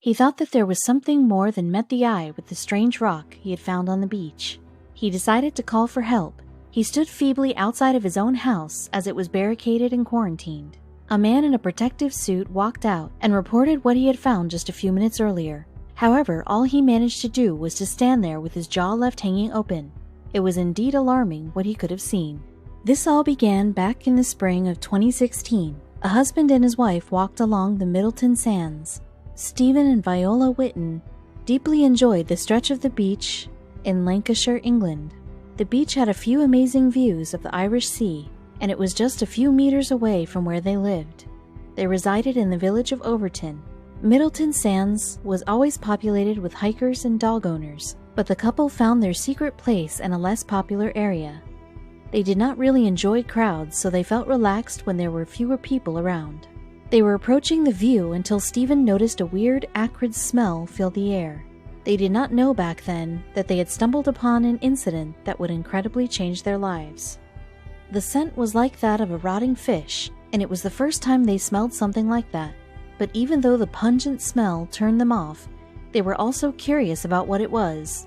He thought that there was something more than met the eye with the strange rock he had found on the beach. He decided to call for help. He stood feebly outside of his own house as it was barricaded and quarantined. A man in a protective suit walked out and reported what he had found just a few minutes earlier. However, all he managed to do was to stand there with his jaw left hanging open. It was indeed alarming what he could have seen. This all began back in the spring of 2016. A husband and his wife walked along the Middleton Sands. Stephen and Viola Whitten deeply enjoyed the stretch of the beach in Lancashire, England. The beach had a few amazing views of the Irish Sea, and it was just a few meters away from where they lived. They resided in the village of Overton. Middleton Sands was always populated with hikers and dog owners, but the couple found their secret place in a less popular area. They did not really enjoy crowds, so they felt relaxed when there were fewer people around. They were approaching the view until Stephen noticed a weird, acrid smell fill the air. They did not know back then that they had stumbled upon an incident that would incredibly change their lives. The scent was like that of a rotting fish, and it was the first time they smelled something like that. But even though the pungent smell turned them off, they were also curious about what it was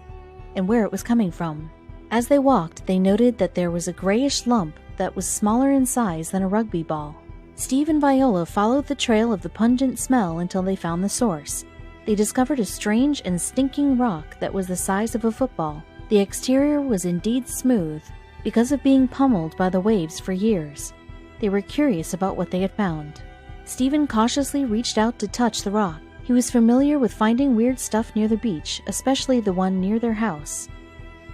and where it was coming from. As they walked, they noted that there was a grayish lump that was smaller in size than a rugby ball. Steve and Viola followed the trail of the pungent smell until they found the source. They discovered a strange and stinking rock that was the size of a football. The exterior was indeed smooth because of being pummeled by the waves for years. They were curious about what they had found. Stephen cautiously reached out to touch the rock. He was familiar with finding weird stuff near the beach, especially the one near their house.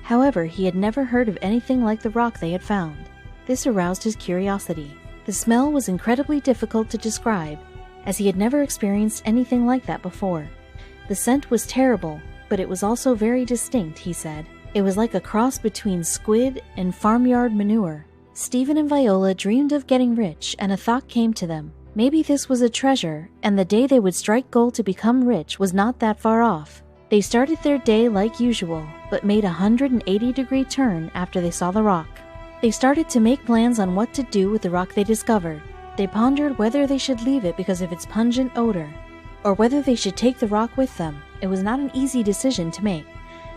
However, he had never heard of anything like the rock they had found. This aroused his curiosity. The smell was incredibly difficult to describe, as he had never experienced anything like that before. The scent was terrible, but it was also very distinct, he said. It was like a cross between squid and farmyard manure. Stephen and Viola dreamed of getting rich, and a thought came to them. Maybe this was a treasure, and the day they would strike gold to become rich was not that far off. They started their day like usual, but made a 180-degree turn after they saw the rock. They started to make plans on what to do with the rock they discovered. They pondered whether they should leave it because of its pungent odor, or whether they should take the rock with them. It was not an easy decision to make.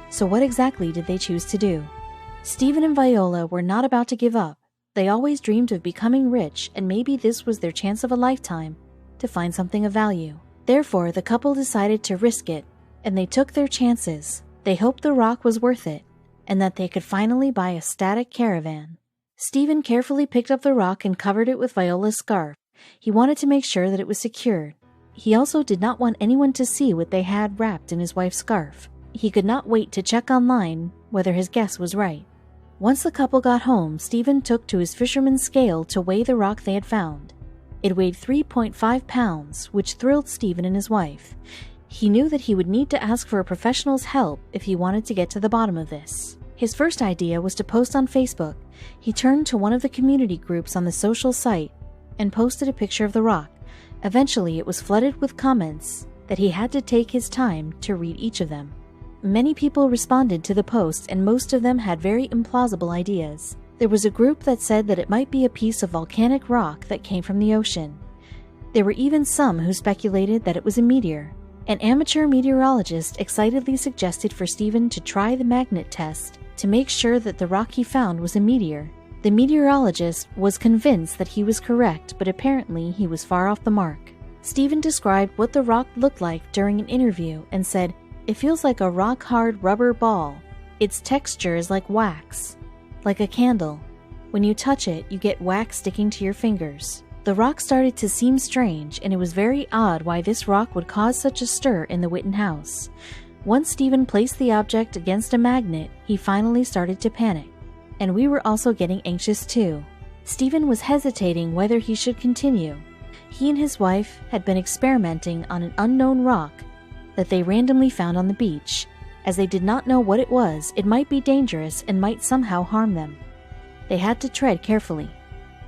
So what exactly did they choose to do? Stephen and Viola were not about to give up. They always dreamed of becoming rich, and maybe this was their chance of a lifetime to find something of value. Therefore, the couple decided to risk it, and they took their chances. They hoped the rock was worth it, and that they could finally buy a static caravan. Stephen carefully picked up the rock and covered it with Viola's scarf. He wanted to make sure that it was secured. He also did not want anyone to see what they had wrapped in his wife's scarf. He could not wait to check online whether his guess was right. Once the couple got home, Stephen took to his fisherman's scale to weigh the rock they had found. It weighed 3.5 pounds, which thrilled Stephen and his wife. He knew that he would need to ask for a professional's help if he wanted to get to the bottom of this. His first idea was to post on Facebook. He turned to one of the community groups on the social site and posted a picture of the rock. Eventually, it was flooded with comments that he had to take his time to read each of them. Many people responded to the post, and most of them had very implausible ideas. There was a group that said that it might be a piece of volcanic rock that came from the ocean. There were even some who speculated that it was a meteor. An amateur meteorologist excitedly suggested for Stephen to try the magnet test to make sure that the rock he found was a meteor. The meteorologist was convinced that he was correct, but apparently he was far off the mark. Stephen described what the rock looked like during an interview and said, "It feels like a rock-hard rubber ball. Its texture is like wax, like a candle. When you touch it, you get wax sticking to your fingers." The rock started to seem strange, and it was very odd why this rock would cause such a stir in the Whitten house. Once Stephen placed the object against a magnet, he finally started to panic. And we were also getting anxious too. Stephen was hesitating whether he should continue. He and his wife had been experimenting on an unknown rock that they randomly found on the beach. As they did not know what it was, it might be dangerous and might somehow harm them. They had to tread carefully.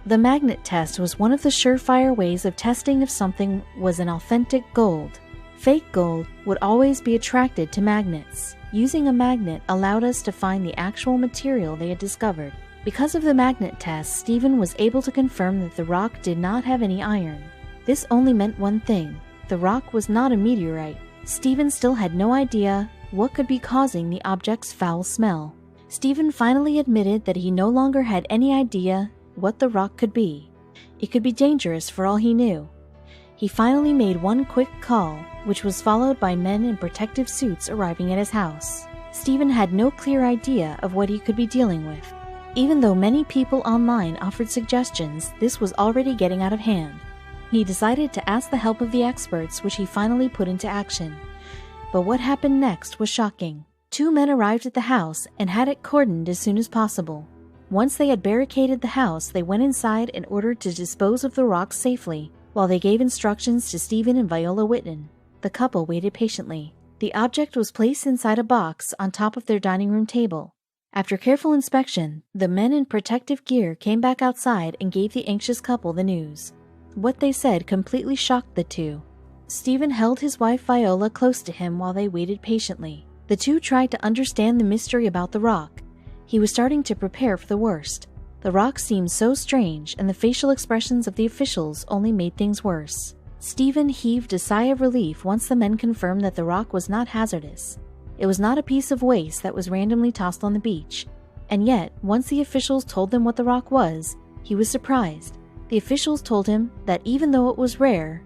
The magnet test was one of the surefire ways of testing if something was an authentic gold. Fake gold would always be attracted to magnets. Using a magnet allowed us to find the actual material they had discovered. Because of the magnet test, Stephen was able to confirm that the rock did not have any iron. This only meant one thing: the rock was not a meteorite. Stephen still had no idea what could be causing the object's foul smell. Stephen finally admitted that he no longer had any idea what the rock could be. It could be dangerous for all he knew. He finally made one quick call, which was followed by men in protective suits arriving at his house. Stephen had no clear idea of what he could be dealing with. Even though many people online offered suggestions, this was already getting out of hand. He decided to ask the help of the experts, which he finally put into action. But what happened next was shocking. 2 men arrived at the house and had it cordoned as soon as possible. Once they had barricaded the house, they went inside in order to dispose of the rock safely, while they gave instructions to Stephen and Viola Whitten. The couple waited patiently. The object was placed inside a box on top of their dining room table. After careful inspection, the men in protective gear came back outside and gave the anxious couple the news. What they said completely shocked the two. Stephen held his wife Viola close to him while they waited patiently. The two tried to understand the mystery about the rock. He was starting to prepare for the worst. The rock seemed so strange, and the facial expressions of the officials only made things worse. Stephen heaved a sigh of relief once the men confirmed that the rock was not hazardous. It was not a piece of waste that was randomly tossed on the beach. And yet, once the officials told them what the rock was, he was surprised. The officials told him that even though it was rare,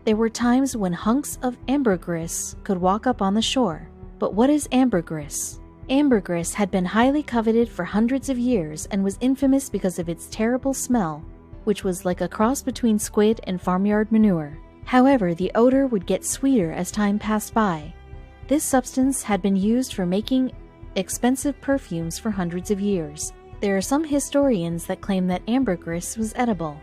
there were times when hunks of ambergris could walk up on the shore. But what is ambergris? Ambergris had been highly coveted for hundreds of years and was infamous because of its terrible smell, which was like a cross between squid and farmyard manure. However, the odor would get sweeter as time passed by. This substance had been used for making expensive perfumes for hundreds of years. There are some historians that claim that ambergris was edible.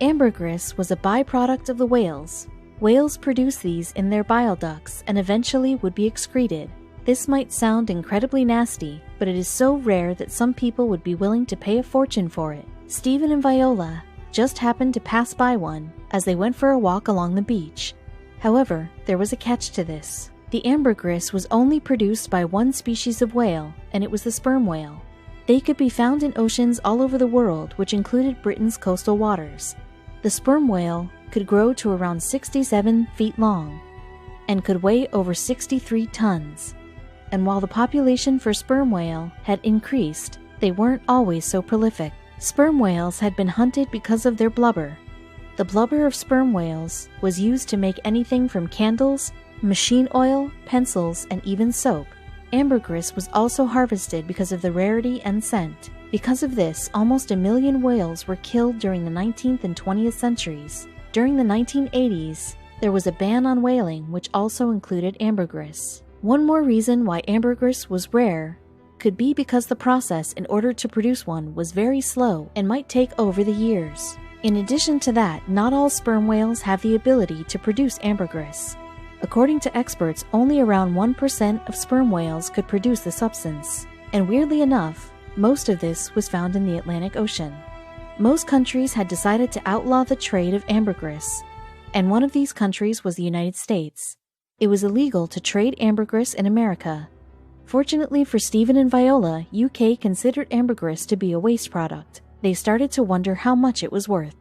Ambergris was a byproduct of the whales. Whales produce these in their bile ducts and eventually would be excreted. This might sound incredibly nasty, but it is so rare that some people would be willing to pay a fortune for it. Stephen and Viola just happened to pass by one as they went for a walk along the beach. However, there was a catch to this. The ambergris was only produced by one species of whale, and it was the sperm whale. They could be found in oceans all over the world, which included Britain's coastal waters. The sperm whale could grow to around 67 feet long and could weigh over 63 tons. And while the population for sperm whale had increased, they weren't always so prolific. Sperm whales had been hunted because of their blubber. The blubber of sperm whales was used to make anything from candles, machine oil, pencils, and even soap. Ambergris was also harvested because of the rarity and scent. Because of this, almost 1 million whales were killed during the 19th and 20th centuries. During the 1980s, there was a ban on whaling, which also included ambergris. One more reason why ambergris was rare could be because the process in order to produce one was very slow and might take over the years. In addition to that, not all sperm whales have the ability to produce ambergris. According to experts, only around 1% of sperm whales could produce the substance. And weirdly enough, most of this was found in the Atlantic Ocean. Most countries had decided to outlaw the trade of ambergris, and one of these countries was the United States. It was illegal to trade ambergris in America. Fortunately for Stephen and Viola, UK considered ambergris to be a waste product. They started to wonder how much it was worth.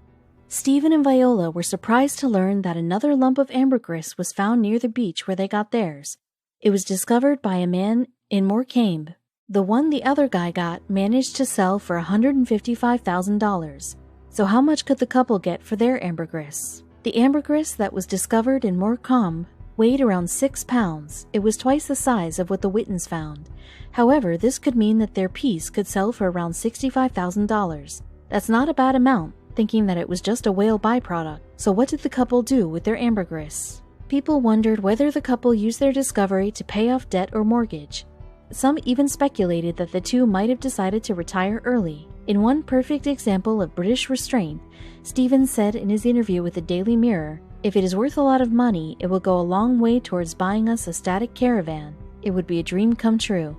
Stephen and Viola were surprised to learn that another lump of ambergris was found near the beach where they got theirs. It was discovered by a man in Morecambe. The one the other guy got managed to sell for $155,000. So how much could the couple get for their ambergris? The ambergris that was discovered in Morecambe weighed around 6 pounds. It was twice the size of what the Whittens found. However, this could mean that their piece could sell for around $65,000. That's not a bad amount, thinking that it was just a whale byproduct. So what did the couple do with their ambergris? People wondered whether the couple used their discovery to pay off debt or mortgage. Some even speculated that the two might have decided to retire early. In one perfect example of British restraint, Stephen said in his interview with the Daily Mirror, "If it is worth a lot of money, it will go a long way towards buying us a static caravan. It would be a dream come true."